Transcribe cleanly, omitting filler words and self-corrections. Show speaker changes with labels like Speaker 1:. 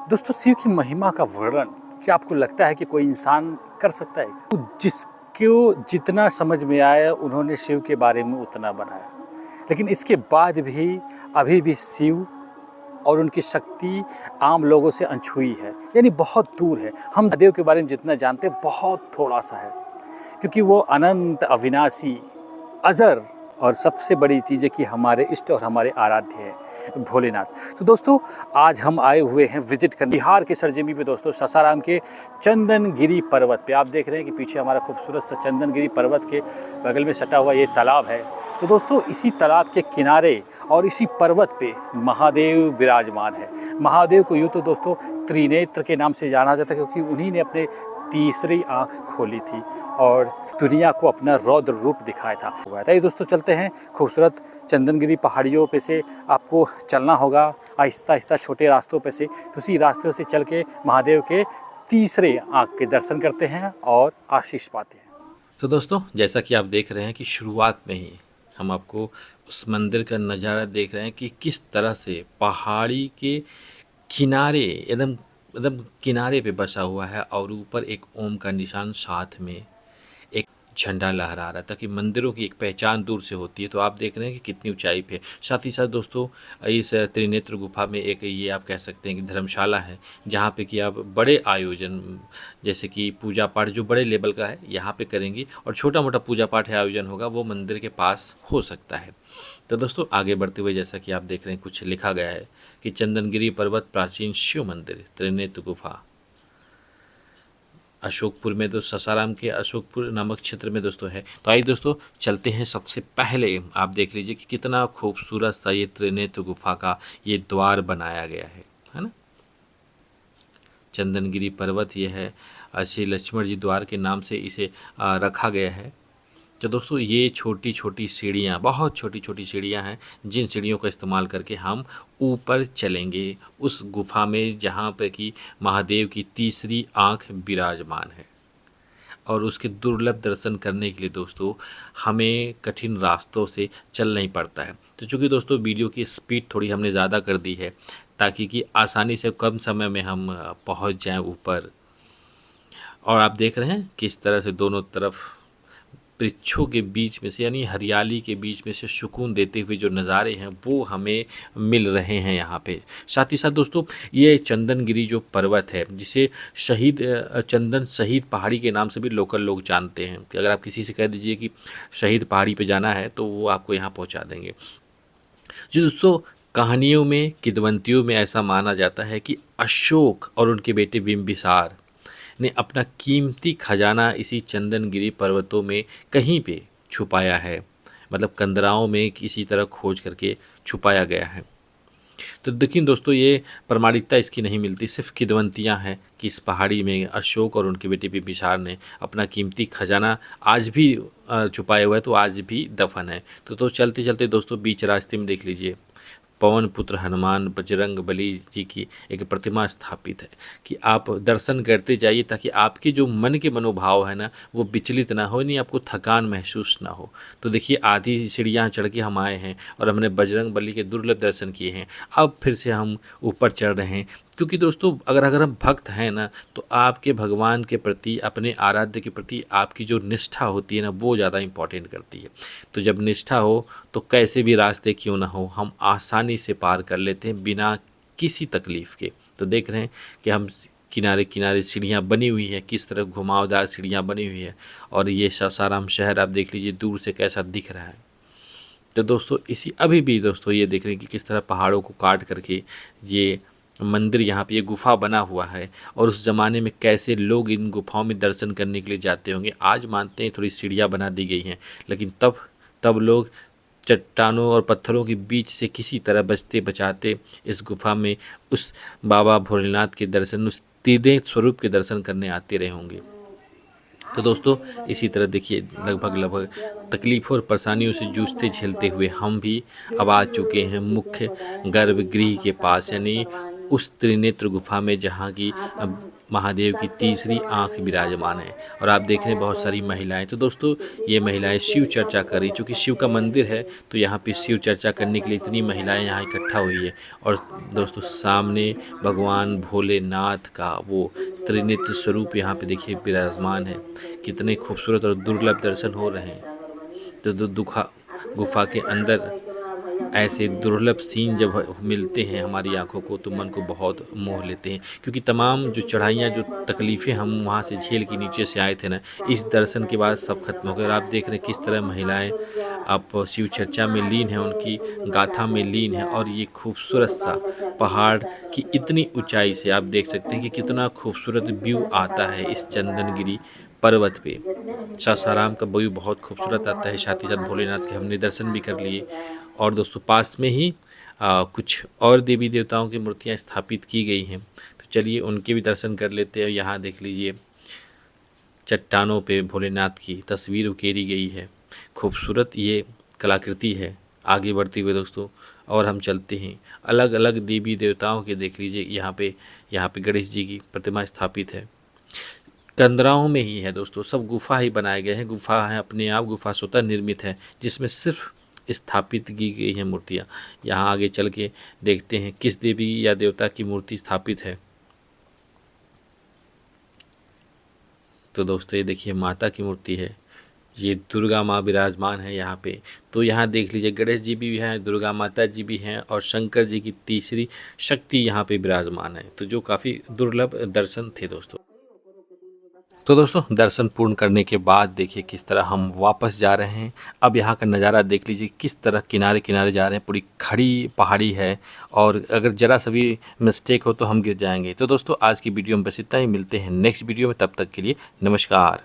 Speaker 1: दोस्तों, शिव की महिमा का वर्णन क्या आपको लगता है कि कोई इंसान कर सकता है? तो जिसको जितना समझ में आया उन्होंने शिव के बारे में उतना बनाया। लेकिन इसके बाद भी अभी भी शिव और उनकी शक्ति आम लोगों से अनछुई है, यानी बहुत दूर है। हम महादेव के बारे में जितना जानते हैं बहुत थोड़ा-सा है, क्योंकि वो अनंत, अविनाशी, अजर और सबसे बड़ी चीज़ है कि हमारे इष्ट और हमारे आराध्य हैं भोलेनाथ। तो दोस्तों, आज हम आए हुए हैं विजिट करने बिहार के सरजमी पे दोस्तों, सासाराम के चंदनगिरी पर्वत पे। आप देख रहे हैं कि पीछे हमारा खूबसूरत सा चंदनगिरी पर्वत के बगल में सटा हुआ ये तालाब है। तो दोस्तों, इसी तालाब के किनारे और इसी पर्वत पे महादेव विराजमान है। महादेव को यूँ तो दोस्तों त्रिनेत्र के नाम से जाना जाता है, क्योंकि उन्हीं ने अपने तीसरी आँख खोली थी और दुनिया को अपना रौद्र रूप दिखाया था। ये दोस्तों, चलते हैं खूबसूरत चंदनगिरी पहाड़ियों पे से आपको चलना होगा आहिस्ता आहिस्ता छोटे रास्तों पे से। तो उसी रास्तों से चल के महादेव के तीसरे आँख के दर्शन करते हैं और आशीष पाते हैं।
Speaker 2: तो दोस्तों, जैसा कि आप देख रहे हैं कि शुरुआत में ही हम आपको उस मंदिर का नज़ारा देख रहे हैं कि किस तरह से पहाड़ी के किनारे एकदम एकदम किनारे पे बसा हुआ है और ऊपर एक ओम का निशान, साथ में एक झंडा लहरा रहा है, ताकि मंदिरों की एक पहचान दूर से होती है। तो आप देख रहे हैं कि कितनी ऊंचाई पे। साथ ही साथ दोस्तों, इस त्रिनेत्र गुफा में एक ये आप कह सकते हैं कि धर्मशाला है, जहाँ पे कि आप बड़े आयोजन, जैसे कि पूजा पाठ जो बड़े लेवल का है यहाँ पे करेंगे, और छोटा मोटा पूजा पाठ है आयोजन होगा वो मंदिर के पास हो सकता है। तो दोस्तों, आगे बढ़ते हुए जैसा कि आप देख रहे हैं कुछ लिखा गया है कि चंदनगिरी पर्वत प्राचीन शिव मंदिर त्रिनेत्र गुफा अशोकपुर में, तो सासाराम के अशोकपुर नामक क्षेत्र में दोस्तों है। तो आइए दोस्तों चलते हैं। सबसे पहले आप देख लीजिए कि कितना खूबसूरत सा ये त्रिनेत्र गुफा का ये द्वार बनाया गया है ना। चंदनगिरी पर्वत ये है, श्री लक्ष्मण जी द्वार के नाम से इसे रखा गया है। तो दोस्तों, ये छोटी छोटी सीढ़ियाँ, बहुत छोटी छोटी सीढ़ियाँ हैं, जिन सीढ़ियों का इस्तेमाल करके हम ऊपर चलेंगे उस गुफा में जहाँ पे कि महादेव की तीसरी आँख विराजमान है। और उसके दुर्लभ दर्शन करने के लिए दोस्तों हमें कठिन रास्तों से चलना ही पड़ता है। तो चूँकि दोस्तों वीडियो की स्पीड थोड़ी हमने ज़्यादा कर दी है, ताकि कि आसानी से कम समय में हम पहुँच जाएँ ऊपर। और आप देख रहे हैं किस तरह से दोनों तरफ वृक्षों के बीच में से, यानी हरियाली के बीच में से सुकून देते हुए जो नज़ारे हैं वो हमें मिल रहे हैं यहाँ पे। साथ ही साथ दोस्तों, ये चंदनगिरी जो पर्वत है, जिसे शहीद चंदन शहीद पहाड़ी के नाम से भी लोकल लोग जानते हैं, कि अगर आप किसी से कह दीजिए कि शहीद पहाड़ी पे जाना है तो वो आपको यहाँ पहुँचा देंगे। जी दोस्तों, कहानियों में, किंवदंतियों में ऐसा माना जाता है कि अशोक और उनके बेटे बिम्बिसार ने अपना कीमती खजाना इसी चंदनगिरी पर्वतों में कहीं पे छुपाया है, मतलब कंदराओं में किसी तरह खोज करके छुपाया गया है। तो देखिए दोस्तों, ये प्रमाणिकता इसकी नहीं मिलती, सिर्फ किंवदंतियाँ हैं कि इस पहाड़ी में अशोक और उनके बेटे बिम्बिसार ने अपना कीमती खजाना आज भी छुपाया हुआ है, तो आज भी दफन है। तो चलते चलते दोस्तों बीच रास्ते में देख लीजिए पवन पुत्र हनुमान बजरंग बली जी की एक प्रतिमा स्थापित है, कि आप दर्शन करते जाइए, ताकि आपके जो मन के मनोभाव है ना वो विचलित ना हो, नहीं आपको थकान महसूस ना हो। तो देखिए, आधी सीढ़ियाँ चढ़ के हम आए हैं और हमने बजरंग बली के दुर्लभ दर्शन किए हैं। अब फिर से हम ऊपर चढ़ रहे हैं, क्योंकि दोस्तों अगर हम भक्त हैं ना, तो आपके भगवान के प्रति, अपने आराध्य के प्रति आपकी जो निष्ठा होती है ना वो ज़्यादा इम्पॉर्टेंट करती है। तो जब निष्ठा हो तो कैसे भी रास्ते क्यों ना हो, हम आसानी से पार कर लेते हैं बिना किसी तकलीफ़ के। तो देख रहे हैं कि हम किनारे किनारे सीढ़ियाँ बनी हुई है, किस तरह घुमावदार सीढ़ियाँ बनी हुई है, और ये सासाराम शहर आप देख लीजिए दूर से कैसा दिख रहा है। तो दोस्तों अभी भी दोस्तों ये देख रहे हैं कि किस तरह पहाड़ों को काट करके ये मंदिर, यहाँ पे ये गुफा बना हुआ है, और उस ज़माने में कैसे लोग इन गुफाओं में दर्शन करने के लिए जाते होंगे। आज मानते हैं थोड़ी सीढ़ियाँ बना दी गई हैं, लेकिन तब लोग चट्टानों और पत्थरों के बीच से किसी तरह बचते बचाते इस गुफा में उस बाबा भोलेनाथ के दर्शन, उस त्रिनेत्र स्वरूप के दर्शन करने आते रहे होंगे। तो दोस्तों, इसी तरह देखिए लगभग तकलीफ़ों और परेशानियों से जूझते झेलते हुए हम भी अब आ चुके हैं मुख्य गर्भगृह के पास, यानी उस त्रिनेत्र गुफा में, जहाँ की महादेव की तीसरी आंख विराजमान है। और आप देख रहे हैं बहुत सारी महिलाएं। तो दोस्तों ये महिलाएं शिव चर्चा कर रही, चूँकि शिव का मंदिर है तो यहाँ पे शिव चर्चा करने के लिए इतनी महिलाएं यहाँ इकट्ठा हुई है। और दोस्तों सामने भगवान भोलेनाथ का वो त्रिनेत्र स्वरूप यहाँ पे देखिए विराजमान है। कितने खूबसूरत और दुर्लभ दर्शन हो रहे हैं। तो गुफा के अंदर ऐसे दुर्लभ सीन जब मिलते हैं हमारी आंखों को तो मन को बहुत मोह लेते हैं, क्योंकि तमाम जो चढ़ाइयाँ जो तकलीफ़ें हम वहाँ से झेल के नीचे से आए थे ना, इस दर्शन के बाद सब खत्म हो गए। और आप देख रहे हैं किस तरह महिलाएं आप शिव चर्चा में लीन हैं, उनकी गाथा में लीन है। और ये खूबसूरत सा पहाड़ की इतनी ऊंचाई से आप देख सकते हैं कि कितना खूबसूरत व्यू आता है इस चंदनगिरी पर्वत पे। सासाराम का व्यू बहुत खूबसूरत आता है, साथ ही साथ भोलेनाथ के हमने दर्शन भी कर लिए। और दोस्तों पास में ही कुछ और देवी देवताओं की मूर्तियां स्थापित की गई हैं, तो चलिए उनके भी दर्शन कर लेते हैं। यहाँ देख लीजिए चट्टानों पे भोलेनाथ की तस्वीर उकेरी गई है, खूबसूरत ये कलाकृति है। आगे बढ़ते हुए दोस्तों और हम चलते हैं, अलग अलग देवी देवताओं के देख लीजिए। यहाँ पे गणेश जी की प्रतिमा स्थापित है, कंदराओं में ही है दोस्तों, सब गुफा ही बनाए गए हैं। गुफा है अपने आप, गुफा स्वतः निर्मित है जिसमें सिर्फ स्थापित की गई हैं मूर्तियाँ। यहाँ आगे चल के देखते हैं किस देवी या देवता की मूर्ति स्थापित है। तो दोस्तों ये देखिए माता की मूर्ति है, ये दुर्गा माँ विराजमान है यहाँ पे। तो यहाँ देख लीजिए गणेश जी भी हैं, दुर्गा माता जी भी हैं और शंकर जी की तीसरी शक्ति यहाँ पे विराजमान है। तो जो काफ़ी दुर्लभ दर्शन थे दोस्तों। तो दोस्तों दर्शन पूर्ण करने के बाद देखिए किस तरह हम वापस जा रहे हैं। अब यहाँ का नज़ारा देख लीजिए, किस तरह किनारे किनारे जा रहे हैं, पूरी खड़ी पहाड़ी है और अगर ज़रा सा भी मिस्टेक हो तो हम गिर जाएंगे। तो दोस्तों आज की वीडियो में बस इतना ही, मिलते हैं नेक्स्ट वीडियो में, तब तक के लिए नमस्कार।